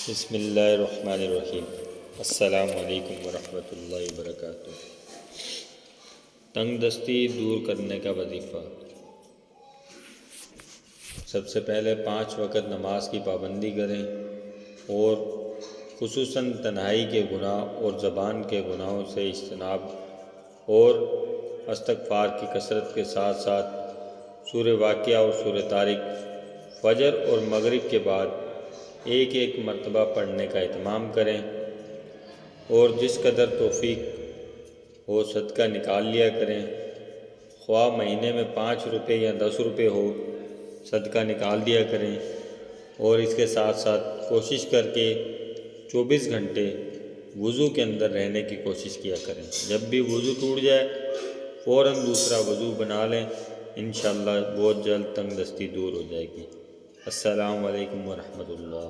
बिस्मिल्लाहिर्रहमानिर्रहीम। अस्सलामु अलैकुम वरहमतुल्लाहि वबरकातुह। तंगदस्ती दूर करने का वजीफ़ा। सबसे पहले 5 वक़्त नमाज की पाबंदी करें और खुसूसन तन्हाई के गुनाह और ज़बान के गुनाहों से इज्तनाब और इस्तिग़फ़ार की कसरत के साथ साथ सूरह वाक़िया और सूरह तारिक फ़जर और मगरिब के बाद एक एक मरतबा पढ़ने का एहतमाम करें और जिस कदर तौफ़ीक हो सदका निकाल लिया करें। ख्वाह महीने में 5 रुपये या 10 रुपये हो, सदका निकाल दिया करें। और इसके साथ साथ कोशिश करके 24 घंटे वज़ू के अंदर रहने की कोशिश किया करें। जब भी वज़ू टूट जाए फ़ौरन दूसरा वज़ू बना लें। इंशाअल्लाह बहुत जल्द तंगदस्ती दूर हो जाएगी। अस्सलामु अलैकुम वरहमतुल्लाह।